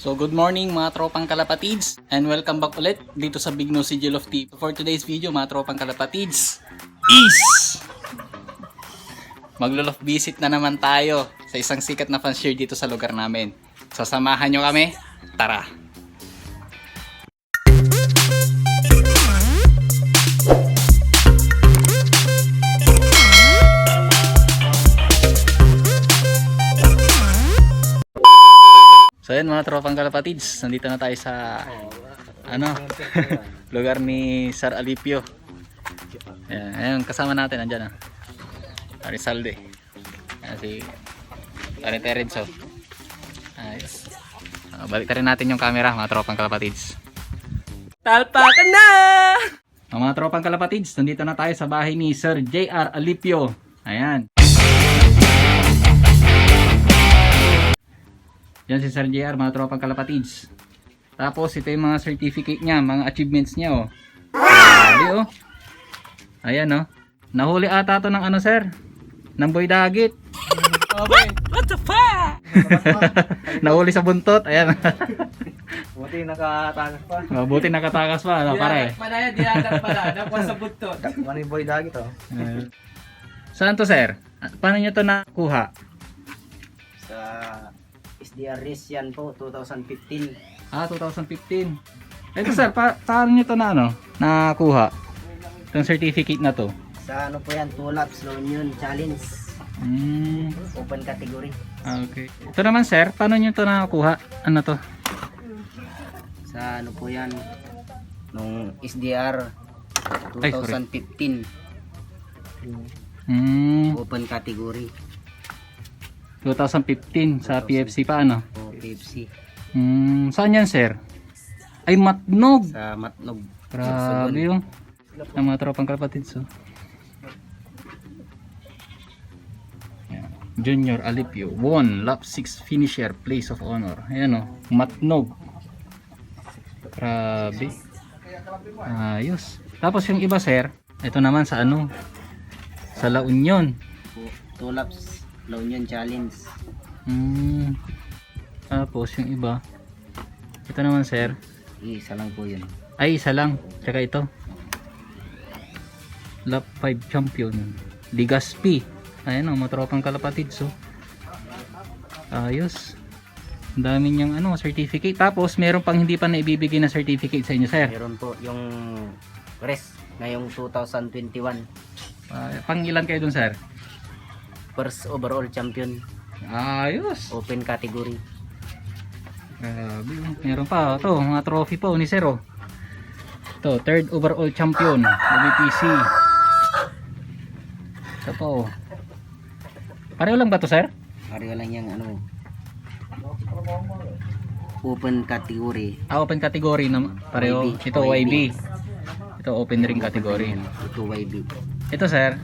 So good morning mga tropang kalapatids and welcome back ulit dito sa Big Nose Sigil of Tea. For today's video mga tropang kalapatids is maglolof visit na naman tayo sa isang sikat na fancier dito sa lugar namin. Sasamahan nyo kami, tara! So yan mga tropang kalapatids, nandito na tayo sa lugar ni Sir Alipio. Ayan, kasama natin andyan Arizalde. Ayan, si Pare Terenzo. Ayos. Balik rin natin yung camera mga tropang kalapatids. Talpakan na! Mga tropang kalapatids, nandito na tayo sa bahay ni Sir JR Alipio. Ayan. Yan si Sir JR, mga tropang kalapatids. Tapos ito yung mga certificate niya, mga achievements niya Grabe Ayan Nahuli ata to ng sir? Ng boy dagit. What the fuck? Nahuli sa buntot, ayan. Buti nakatakas pa. Buti nakatakas pa, pare. Panaya, diadak pala. Nakuha sa buntot. Ano yung boy dagit Saan to sir? Paano nyo to nakuha? Sa SDR race yan po, 2015. 2015. Ito sir, paano nyo to nakuha? Itong certificate na to. Sa po yan, 2 laps La Union Challenge. Open category. Okay. Ito naman sir, paano nyo to nakuha? Ano to? Sa po yan, nung SDR 2015. Open category. 2015 sa PFC pa O PFC. Saan yan sir? Ay Matnog. Sa Matnog. Grabe yung mga tropang kalapatids Junior Alipio won lap 6 finisher, place of honor. Ayan Matnog. Grabe. Ayos. Tapos yung iba sir, ito naman sa sa La Union. 2 laps La Union Challenge. Tapos yung iba, ito naman sir, Isa lang po yun. ay isa lang. Tsaka ito, lap 5 champion Ligaspi. Ayan mga tropang kalapatids ayos. Ang dami niyang certificate. Tapos meron pang hindi pa naibibigay na certificate sa inyo sir. Meron po yung rest ngayong 2021. Pang ilan kayo dun sir? First overall champion. Ayos. Open category. Grabe. Meron pa ito, mga trophy po ni sir ito, third overall champion WPC. Ito po pareho lang ba to sir? Pareho lang yung open category. Open category na pareho. YB. Ito YB. Ito open ring category. Ito YB. Ito sir,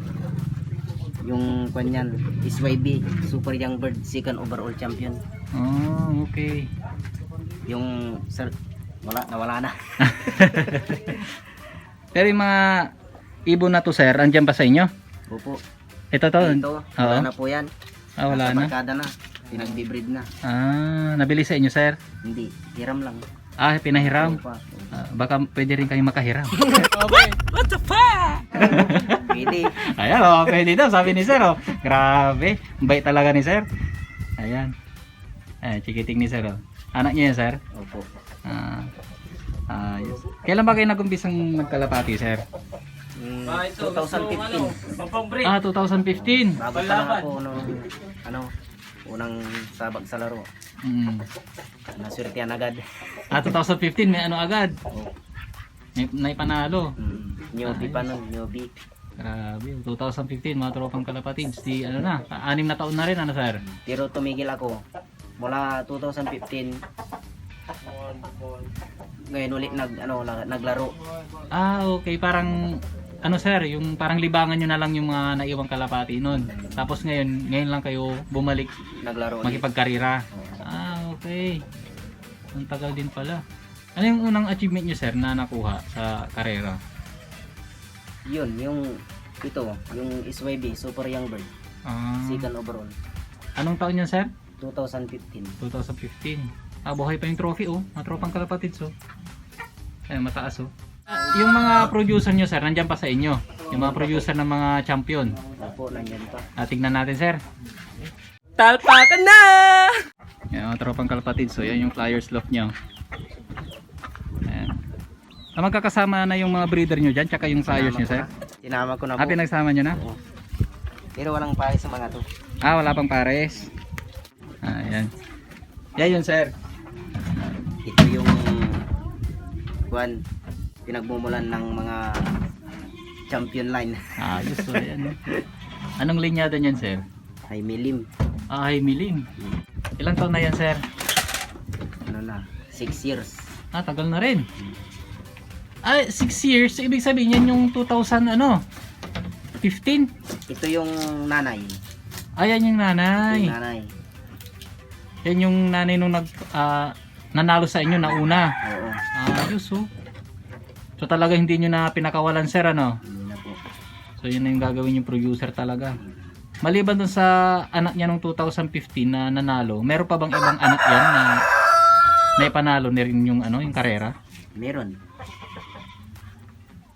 Yung kanyan is YB, Super Young Bird, second overall champion. Okay. Yung sir, nawala na. Pero yung mga ibon na to sir, andyan pa sa inyo? Opo. Ito to? Ito, wala na po yan. Wala Nasa na? barkada na. Pinag-breed na. Nabili sa inyo sir? Hindi, hiram lang. Pinahiram? Opa. Baka pwede rin kayo makahiram. What the fuck? Pwede. Ayan pwede daw, sabi ni sir Grabe, bait talaga ni sir. Ayan. Chikiting ni sir Anak niya yan sir? Opo. Ayos. Kailan ba kayo nag-umpisang magkalapati sir? 2015. 2015. Bago pa lang ako unang sabag sa laro. Naswertean agad. 2015 may agad. May panalo. Newbie pa nun, newbie. Grabe, 2015 mga tropang kalapatids. Di 6 na taon na rin sir. Pero tumigil ako. Mula 2015 ngayon ulit naglaro. Okay, parang sir, yung parang libangan nyo na lang yung mga naiwang kalapati noon. Tapos ngayon lang kayo bumalik Naglaro. makipagkarira. Okay. Ang tagal din pala. Ano yung unang achievement nyo sir na nakuha sa karera? Yun, yung SYB, Super Young Bird. Second overall. Anong taon yan sir? 2015. 2015. Buhay pa yung trophy oh. Mga tropang kalapatids oh. Ayan, mataas oh. Yung mga producer nyo sir, nandyan pa sa inyo. Yung mga producer ng mga champion. Opo, nandiyan pa. Tignan natin sir. Talpakan na! Yan, mga tropang kalapatids so yan yung flyers loft nyo. Ayan. Magkakasama na yung mga breeder nyo dyan, tsaka yung flyers nyo sir. Sinama ko na po. Pinagsama nyo na? Oo. Pero walang pares sa mga to. Wala pang pares. Ayan. Yan yun sir. Ito yung pinagmumulan ng mga champion line. Ayos so yan. Anong linyada niyan sir? Ay milim. Ay milim. Ilang taon na yan sir? Ano na? 6 years. Tagal na rin. 6 years, so ibig sabihin yan yung 2000 ano? 15? Ito yung nanay. Yan yung nanay. Yung nanay. Yan yung nanay nung nanalo sa inyo na una. Oo. Ayos oh. So talaga hindi nyo na pinakawalan sir ano? Hindi na po. So yun na yung gagawin yung producer talaga. Maliban dun sa anak niya nung 2015 na nanalo, meron pa bang ibang anak yan na naipanalo na rin yung ano, yung karera? Meron.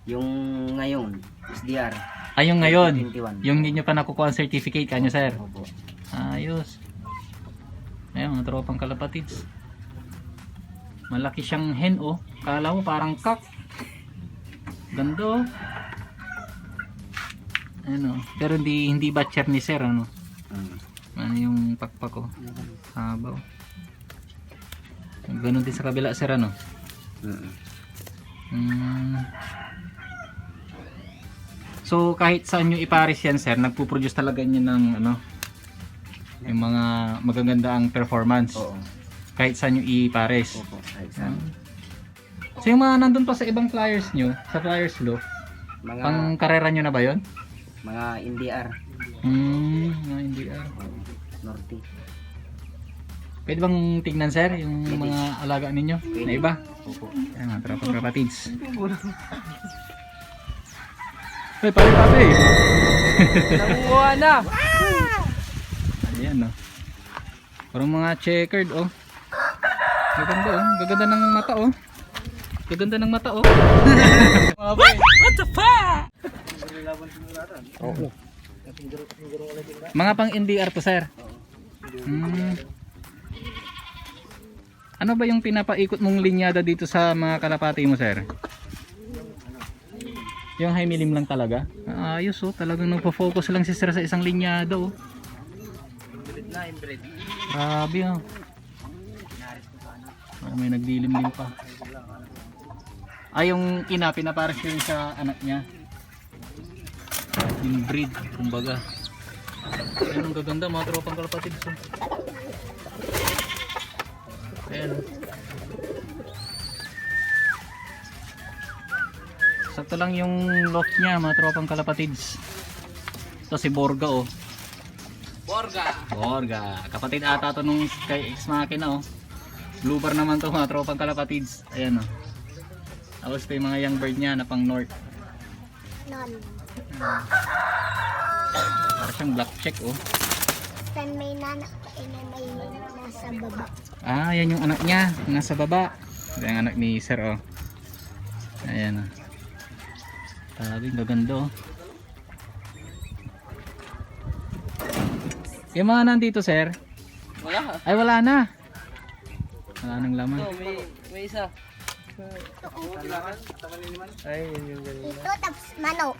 Yung ngayon, SDR. Yung ngayon, 21. yung hindi nyo pa nakukuha ang certificate kanyo sir. Opo. Ayos. Ayun, mga tropang kalapatids. Malaki siyang hen oh. Kala mo parang kak. Ganda oh. Ano, pero hindi batcher ni sir ano. Ano yung pakpak ko? Habaw. Ganun din sa kabila sir ano. So kahit saan nyo ipares yan sir, nagpo-produce talaga niya ng ano, yung mga magaganda ang performance. Oo. Kahit saan nyo ipares. Opo. Ay, saan? So yung mga nandun pa sa ibang flyers nyo, sa flyers loop, Mga pang karera nyo na ba yun? mga NDR. Mga NDR. Norte. Pwede bang tignan sir yung mga alaga ninyo na iba? Opo. Ayan mga tropang kalapatids. Ay, pare-pare. Nakuha na! Ayan no. Parang mga checkered oh. Gaganda oh. Gaganda ng mata oh. Gaganda ng mata oh. What the fuck? Oo. Mga pang NDR to sir. Ano ba yung pinapaikot mong linyada dito sa mga kalapati mo sir? Yung high milim lang talaga? Ayos oh. Talagang nagpo-focus lang si sir sa isang linyada oh. Grabe oh. May nagdilim-lim pa. Yung ina pinapares yun sa anak niya. Yung breed kumbaga. Ayan ang gaganda mga tropang kalapatids oh. Ayan oh. Sakto lang yung loft niya mga tropang kalapatids. Ito si Borga oh. Borga. Kapatid ata to nung kay ex makina oh. Blue bar naman to mga tropang kalapatids. Ayan oh. Tapos ito yung mga young bird niya na pang north. Para siyang black check oh. San may nanak may nasa baba. Yan yung anak niya nasa baba. Ito yung anak ni sir oh. Ayan oh. Talagang gaganda oh. Yung mga nandito sir? Wala. Ay wala na. Wala nang laman. May isa. Ay, yun yung ganun. Ito tapos manok.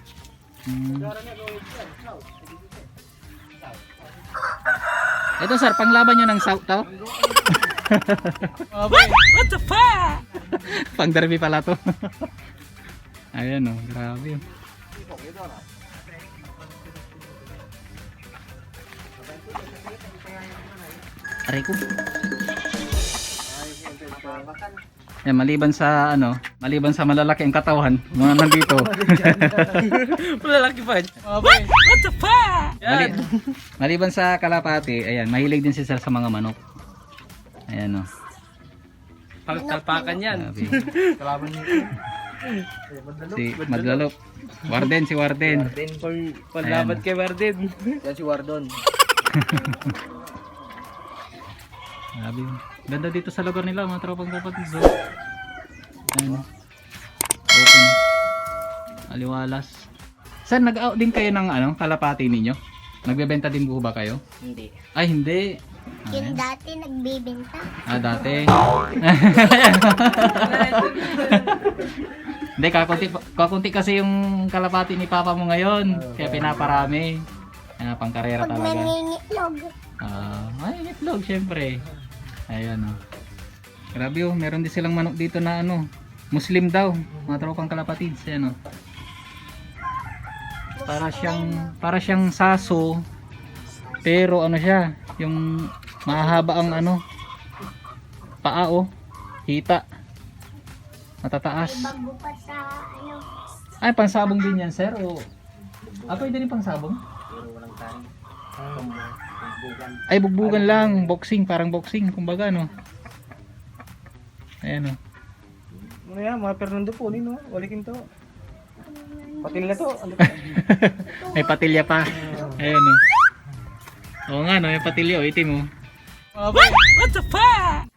Ito sir, panglaban nyo ng south to? What the fuck? Pang derby pala to. Ayan oh, grabe. Aray ko. Yan, maliban sa ano, maliban sa malalaki ang katawan, mga nandito. Malalaki pa. What the fuck? Maliban sa kalapati, ayan, mahilig din si sir sa mga manok. Ayan oh. Talpakan yan. Grabe. Si Madlalop. Warden, si Warden. Panlaban kay Warden. Yan si Wardon. Grabe. Ganda dito sa lugar nila mga tropang kapatid. So, ayan. Open. Aliwalas. Sir, nag-out din kayo ng ano, kalapati ninyo? Nagbebenta din po ba kayo? Hindi. Ay, hindi. Yung dati nagbibenta. Ah, dati. Hindi, kakunti kasi yung kalapati ni Papa mo ngayon. Kaya pinaparami. Pangkarera Pag talaga. nangingitlog. Ay, itlog, syempre. Ayan, oh. Grabe, oh. Meron din silang manok dito na ano, Muslim daw. Mga tropang kalapatids. Ayan, oh. Para siyang saso. Pero ano siya, yung mahaba ang ano, paa, oh. Hita. Matataas. Bago pa sa ano. Ay, pansabong din yan, sir. O, pwede rin pansabong? Pero walang tayo. Ay, bugbugan lang. Boxing, parang boxing. Kumbaga, no? Ayan, oh. Ano yan, mga Fernando po, no? Walikin to. Patil na to. May patilya pa. Ayan, oh. Oo nga, no? May patilya, oh. Itim, oh. What the fuck?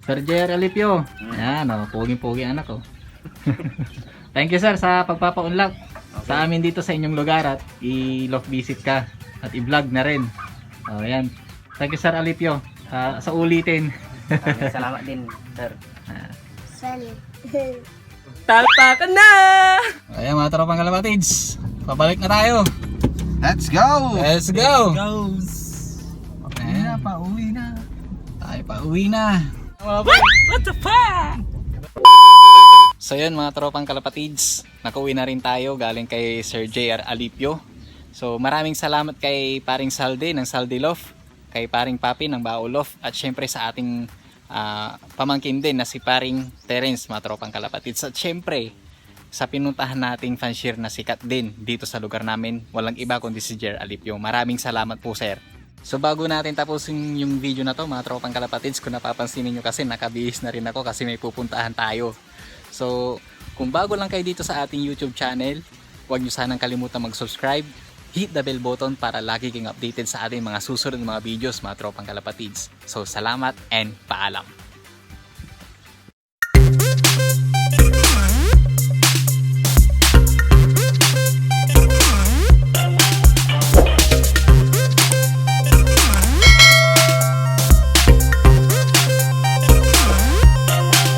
Sir Jer Alipio. Ayan, oh. Pogi-pogi anak, oh. Thank you, sir, sa pagpapaunlak sa amin dito sa inyong lugar at i-love visit ka at i-vlog na rin. Oh, ayan. Thank you, Sir Alipio, sa ulitin. Salamat din, sir. Salit. Talpakan na! Ayan mga tropang kalapatids, pabalik na tayo. Let's go! Let's go! Goes! Ayan, Pauwi na. tayo pa uwi na. What the fuck? So yun mga tropang kalapatids, nakauwi na rin tayo galing kay Sir JR Alipio. So maraming salamat kay paring Salde ng Salde Loft, kay paring Papi ng Bao Loft, at syempre sa ating pamangkin din na si paring Terence, mga tropang kalapatids. At syempre sa pinuntahan nating fanshare na sikat din dito sa lugar namin, walang iba kundi si JR Alipio. Maraming salamat po, sir. So bago natin tapusin yung video na to mga tropang kalapatids, kung napapansin niyo kasi nakabihis na rin ako kasi may pupuntahan tayo. So, kung bago lang kayo dito sa ating YouTube channel, huwag nyo sanang kalimutan mag-subscribe, hit the bell button para lagi kayong updated sa ating mga susunod mga videos, mga tropang kalapatids. So, salamat and paalam!